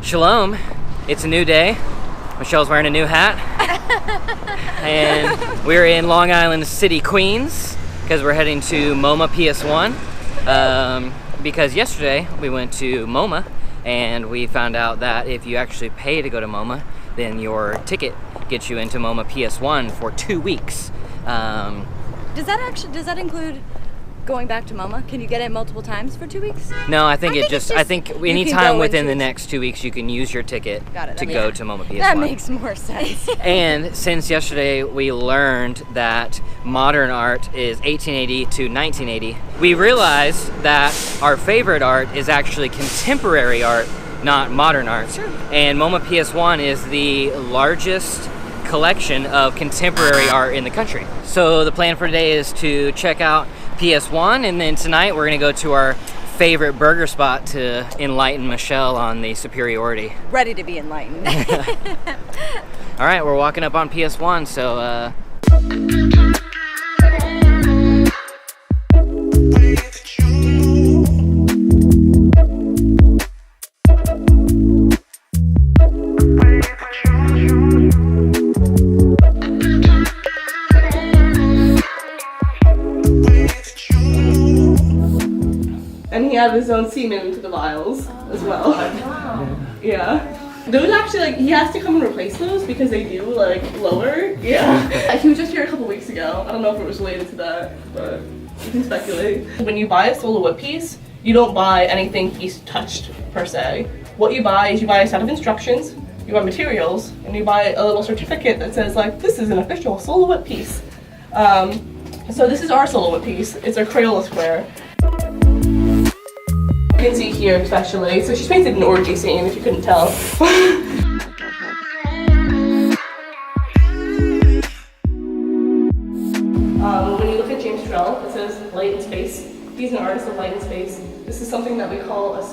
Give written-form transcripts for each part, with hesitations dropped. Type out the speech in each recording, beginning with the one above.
Shalom, it's a new day. Michelle's wearing a new hat. And we're in Long Island City, Queens, because we're heading to MoMA PS1. Because yesterday we went to MoMA and we found out that if you actually pay to go to MoMA, then your ticket gets you into MoMA PS1 for 2 weeks. Does that include going back to MoMA? Can you get it multiple times for 2 weeks? No, I think any time within the next 2 weeks you can use your ticket to go to MoMA PS1. That makes more sense. And since yesterday we learned that modern art is 1880 to 1980, we realized that our favorite art is actually contemporary art, not modern art. Sure. And MoMA PS1 is the largest collection of contemporary art in the country. So the plan for today is to check out PS1, and then tonight we're gonna go to our favorite burger spot to enlighten Michelle on the superiority. Ready to be enlightened. All right, we're walking up on PS1, so and he had his own semen into the vials as well. Wow. Yeah. Those actually, he has to come and replace those because they do, lower. Yeah. He was just here a couple weeks ago. I don't know if it was related to that, but you can speculate. When you buy a solo whip piece, you don't buy anything piece touched, per se. What you buy is you buy a set of instructions, you buy materials, and you buy a little certificate that says, this is an official solo whip piece. So this is our solo whip piece. It's a Crayola square. You can see here especially, so she's painted an orgy scene if you couldn't tell. When you look at James Trell, it says light and space. He's an artist of light and space. This is something that we call a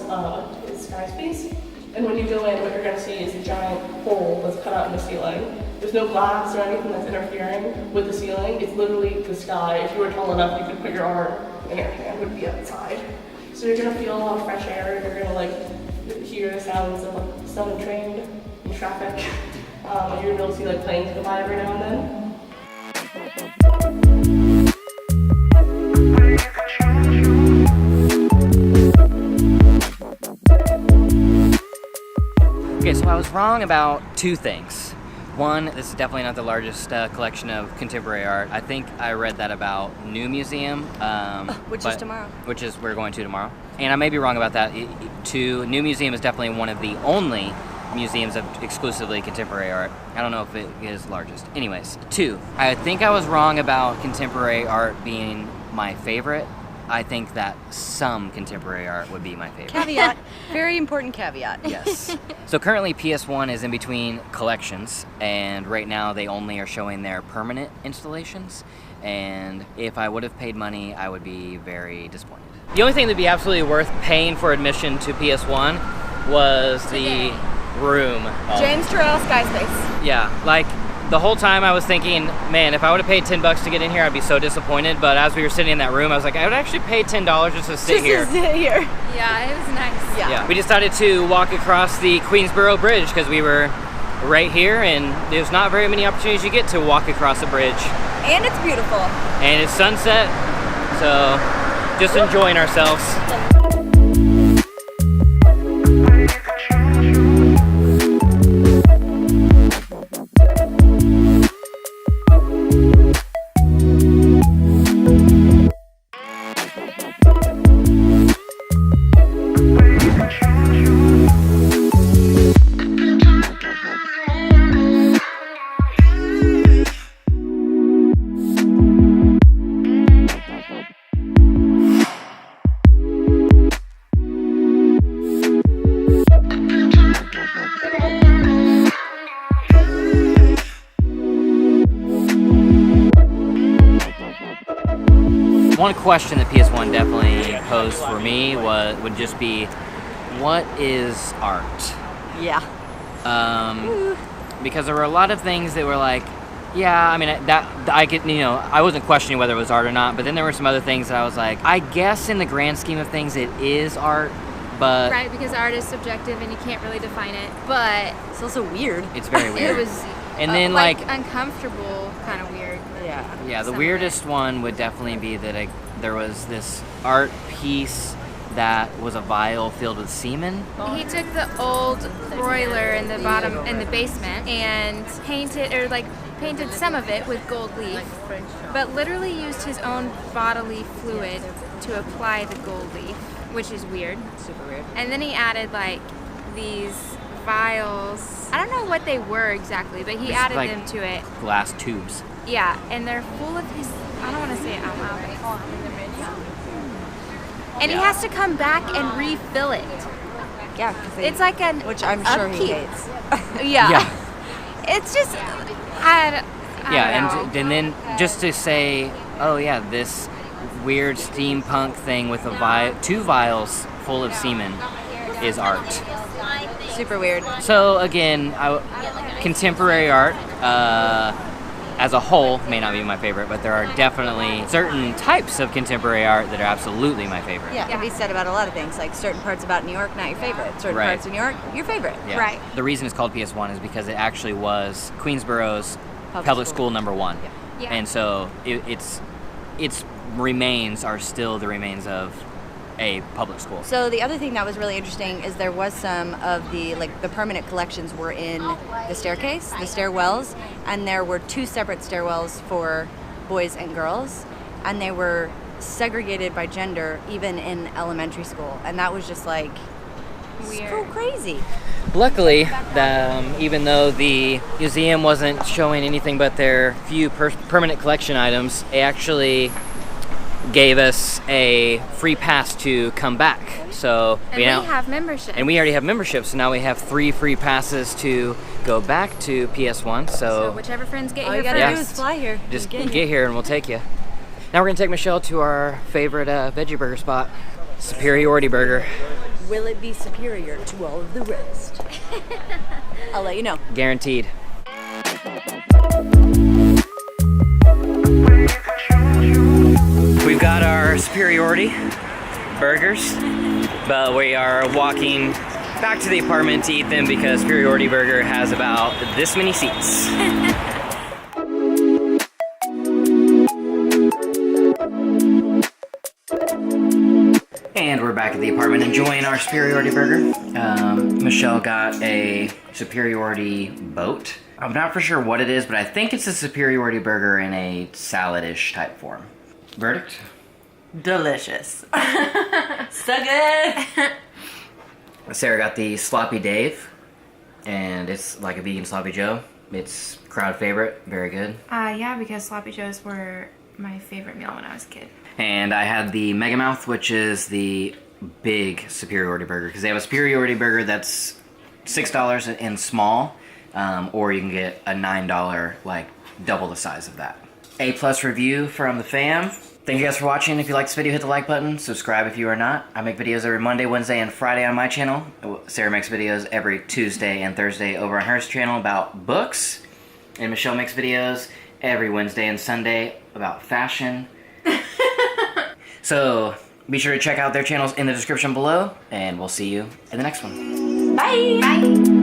sky space. And when you go in, what you're going to see is a giant hole that's cut out in the ceiling. There's no glass or anything that's interfering with the ceiling. It's literally the sky. If you were tall enough, you could put your arm and your hand would be outside. So you're gonna feel a lot of fresh air. You're gonna hear the sounds of someone train in traffic. You're gonna see planes go by every now and yeah. Okay, so I was wrong about two things. One, this is definitely not the largest collection of contemporary art. I think I read that about New Museum. Which is tomorrow. Which is we're going to tomorrow. And I may be wrong about that. New Museum is definitely one of the only museums of exclusively contemporary art. I don't know if it is largest. Anyways, two, I think I was wrong about contemporary art being my favorite. I think that some contemporary art would be my favorite. Caveat. Very important caveat. Yes. So currently PS1 is in between collections, and right now they only are showing their permanent installations. And if I would have paid money, I would be very disappointed. The only thing that'd be absolutely worth paying for admission to PS1 was the room. James Turrell Sky Space. Yeah, the whole time I was thinking, man, if I would have paid $10 to get in here, I'd be so disappointed. But as we were sitting in that room, I was like, I would actually pay $10 just to sit here. Yeah, it was nice. Yeah. We decided to walk across the Queensborough Bridge because we were right here, and there's not very many opportunities you get to walk across a bridge. And it's beautiful. And it's sunset, so just enjoying ourselves. One question that PS1 definitely posed for me would just be, what is art? Yeah. Because there were a lot of things that were like, yeah, I mean, I get, I wasn't questioning whether it was art or not, but then there were some other things that I was like, I guess in the grand scheme of things it is art, but Right, because art is subjective and you can't really define it. But It's also weird. it's very it weird. was And then like uncomfortable, kind of weird. Yeah. Yeah, the Some of weirdest one would definitely be that there was this art piece that was a vial filled with semen. He took the old broiler in the bottom in the basement and painted some of it with gold leaf, but literally used his own bodily fluid to apply the gold leaf, which is weird. Super weird. And then he added like these vials. I don't know what they were exactly, but he It's added like them to it. glass tubes. Yeah, and they're full of his. I don't want to say it out loud. And he Yeah. has to come back and refill it. Yeah, 'cause It's like an which I'm sure he upkeep. hates. Yeah. Yeah. It's just I Yeah, don't know. and then just to say, oh yeah, this weird steampunk thing with two vials full of semen is art. Super weird. So again, contemporary art as a whole may not be my favorite, but there are definitely certain types of contemporary art that are absolutely my favorite. Yeah, it can be said about a lot of things. Like certain parts about New York, not your favorite. Certain Right. parts of New York, your favorite. Yeah. Right. The reason it's called PS1 is because it actually was Queensborough's public school number one. Yeah. And so its remains are still the remains of a public school. So the other thing that was really interesting is there was some of the permanent collections were in the staircase, the stairwells, and there were two separate stairwells for boys and girls, and they were segregated by gender even in elementary school, and that was just like so Weird. crazy. Luckily, even though the museum wasn't showing anything but their few permanent collection items, they actually gave us a free pass to come back. So And we have membership. and we already have membership, so now we have 3 free passes to go back to PS1. So whichever friends get All here you gotta first. do is fly here. just Get get here and we'll take you. Now we're gonna take Michelle to our favorite veggie burger spot, Superiority Burger. Will it be superior to all of the rest? I'll let you know. Guaranteed. We've got our Superiority Burgers, but we are walking back to the apartment to eat them because Superiority Burger has about this many seats. And we're back at the apartment enjoying our Superiority Burger. Michelle got a Superiority boat. I'm not for sure what it is, but I think it's a Superiority Burger in a salad-ish type form. Verdict? Delicious. So good. Sarah got the Sloppy Dave, and it's like a vegan Sloppy Joe. It's crowd favorite, very good. Yeah, because sloppy joes were my favorite meal when I was a kid. And I had the Mega Mouth, which is the big Superiority Burger, because they have a Superiority Burger that's $6 and small, or you can get a $9, like double the size of that. A+ review from the fam. Thank you guys for watching. If you like this video, hit the like button. Subscribe if you are not. I make videos every Monday, Wednesday, and Friday on my channel. Sarah makes videos every Tuesday and Thursday over on her channel about books. And Michelle makes videos every Wednesday and Sunday about fashion. So be sure to check out their channels in the description below, and we'll see you in the next one. Bye. Bye.